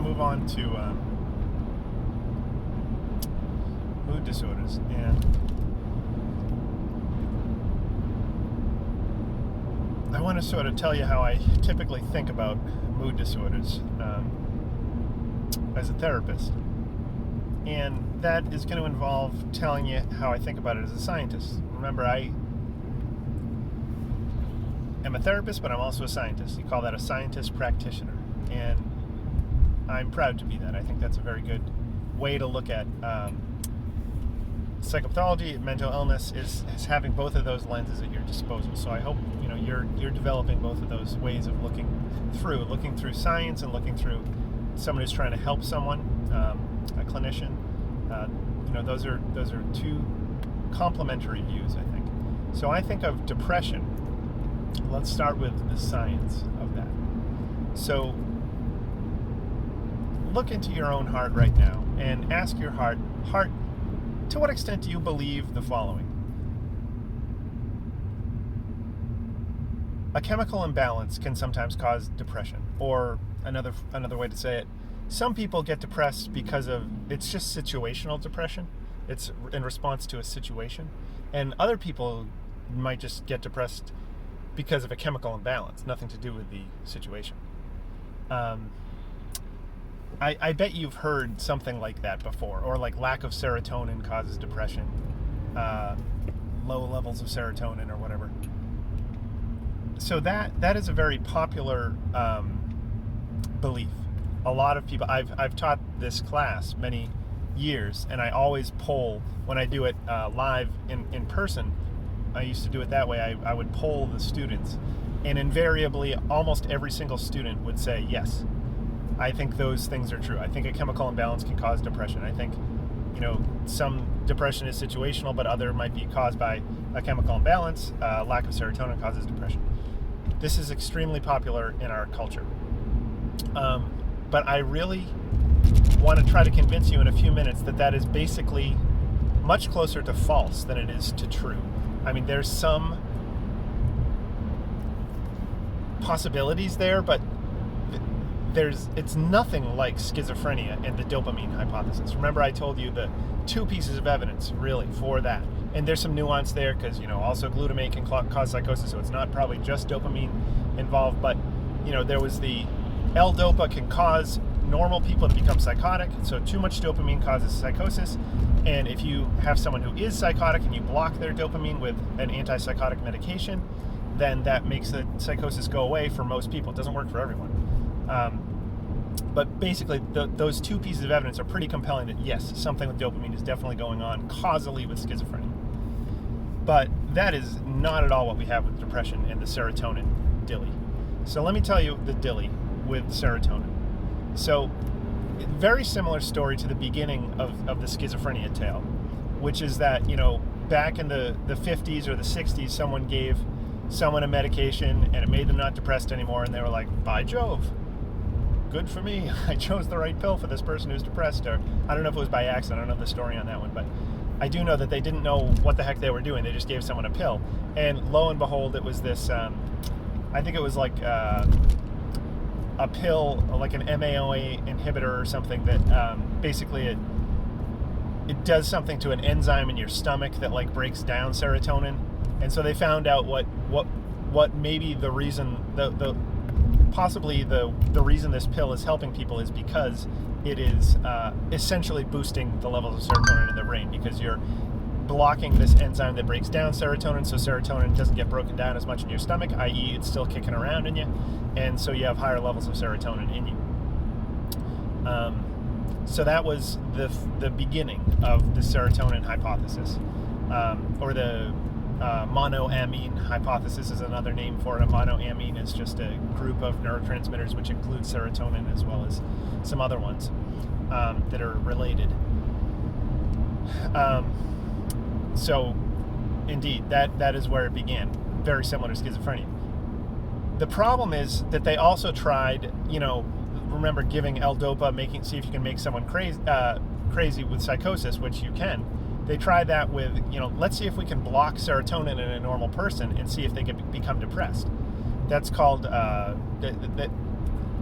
move on to mood disorders, and I want to sort of tell you how I typically think about mood disorders as a therapist. And that is going to involve telling you how I think about it as a scientist. Remember, I am a therapist, but I'm also a scientist. You call that a scientist practitioner. And I'm proud to be that. I think that's a very good way to look at psychopathology. Mental illness is having both of those lenses at your disposal. So I hope you're developing both of those ways of looking through science and looking through someone who's trying to help someone, a clinician. Those are two complementary views, I think. So I think of depression. Let's start with the science of that. So look into your own heart right now and ask your heart, to what extent do you believe the following? A chemical imbalance can sometimes cause depression, or another way to say it, some people get depressed because it's just situational depression. It's in response to a situation. And other people might just get depressed because of a chemical imbalance, nothing to do with the situation. I bet you've heard something like that before, or like lack of serotonin causes depression, low levels of serotonin or whatever. So that is a very popular belief. A lot of people, I've taught this class many years, and I always poll when I do it live in person. I used to do it that way. I would poll the students, and invariably almost every single student would say, yes, I think those things are true. I think a chemical imbalance can cause depression. I think some depression is situational, but other might be caused by a chemical imbalance. Lack of serotonin causes depression. This is extremely popular in our culture. But I really want to try to convince you in a few minutes that is basically much closer to false than it is to true. I mean, there's some possibilities there, but it's nothing like schizophrenia and the dopamine hypothesis. Remember, I told you the two pieces of evidence really for that. And there's some nuance there because, also glutamate can cause psychosis, so it's not probably just dopamine involved, but, there was the L-DOPA can cause normal people to become psychotic, so too much dopamine causes psychosis, and if you have someone who is psychotic and you block their dopamine with an antipsychotic medication, then that makes the psychosis go away for most people. It doesn't work for everyone. But basically, those two pieces of evidence are pretty compelling that, yes, something with dopamine is definitely going on causally with schizophrenia. But that is not at all what we have with depression and the serotonin dilly. So let me tell you the dilly with serotonin. So, very similar story to the beginning of the schizophrenia tale, which is that, back in the 50s or the 60s, someone gave someone a medication and it made them not depressed anymore, and they were like, by Jove, good for me, I chose the right pill for this person who's depressed. Or I don't know if it was by accident, I don't know the story on that one, but I do know that they didn't know what the heck they were doing. They just gave someone a pill, and lo and behold, it was this I think it was like a pill, like an MAOA inhibitor or something that basically it does something to an enzyme in your stomach that like breaks down serotonin. And so they found out what maybe the reason possibly the reason this pill is helping people is because it is essentially boosting the levels of serotonin in the brain, because you're blocking this enzyme that breaks down serotonin, so serotonin doesn't get broken down as much in your stomach, i.e. it's still kicking around in you, and so you have higher levels of serotonin in you. So that was the beginning of the serotonin hypothesis, or the monoamine hypothesis is another name for it. A monoamine is just a group of neurotransmitters which includes serotonin as well as some other ones that are related. So, indeed, that is where it began. Very similar to schizophrenia. The problem is that they also tried, remember giving L-DOPA, see if you can make someone crazy with psychosis, which you can. They tried that with, let's see if we can block serotonin in a normal person and see if they can become depressed. That's called,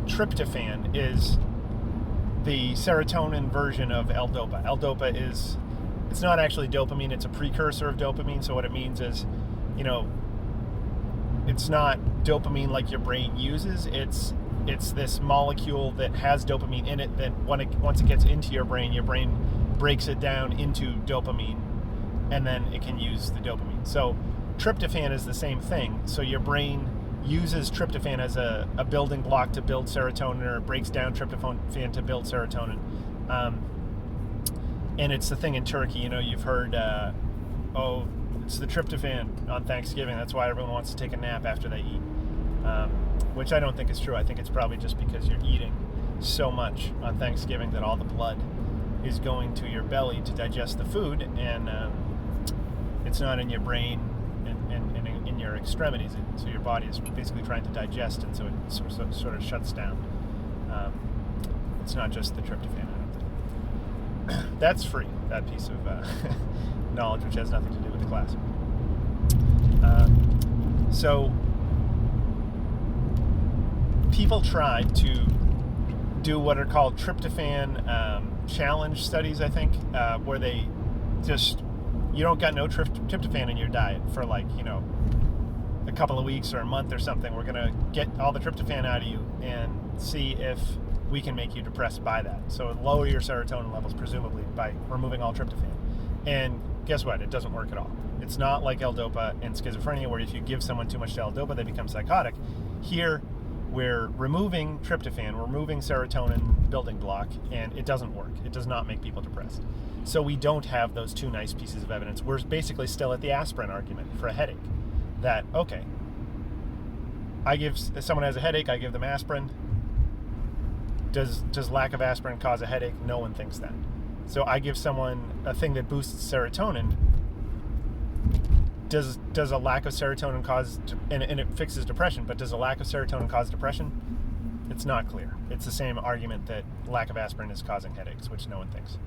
tryptophan is the serotonin version of L-Dopa. L-Dopa it's not actually dopamine, it's a precursor of dopamine. So what it means is, it's not dopamine like your brain uses. It's this molecule that has dopamine in it that once it gets into your brain breaks it down into dopamine, and then it can use the dopamine. So tryptophan is the same thing. So your brain uses tryptophan as a building block to build serotonin, or it breaks down tryptophan to build serotonin. And it's the thing in Turkey, you've heard, it's the tryptophan on Thanksgiving. That's why everyone wants to take a nap after they eat, which I don't think is true. I think it's probably just because you're eating so much on Thanksgiving that all the blood is going to your belly to digest the food, and it's not in your brain and in your extremities. So your body is basically trying to digest, and so it sort of shuts down. It's not just the tryptophan, I don't think. That's free, that piece of knowledge, which has nothing to do with the class. So people tried to do what are called tryptophan challenge studies, I think, where they you don't got no tryptophan in your diet for a couple of weeks or a month or something. We're going to get all the tryptophan out of you and see if we can make you depressed by that. So lower your serotonin levels, presumably, by removing all tryptophan. And guess what? It doesn't work at all. It's not like L-Dopa and schizophrenia, where if you give someone too much L-Dopa, they become psychotic. Here, we're removing tryptophan, we're removing serotonin building block, and it doesn't work. It does not make people depressed. So we don't have those two nice pieces of evidence. We're basically still at the aspirin argument for a headache. That, okay, if someone has a headache, I give them aspirin. Does lack of aspirin cause a headache? No one thinks that. So I give someone a thing that boosts serotonin. Does a lack of serotonin cause, and it fixes depression, but does a lack of serotonin cause depression? It's not clear. It's the same argument that lack of aspirin is causing headaches, which no one thinks.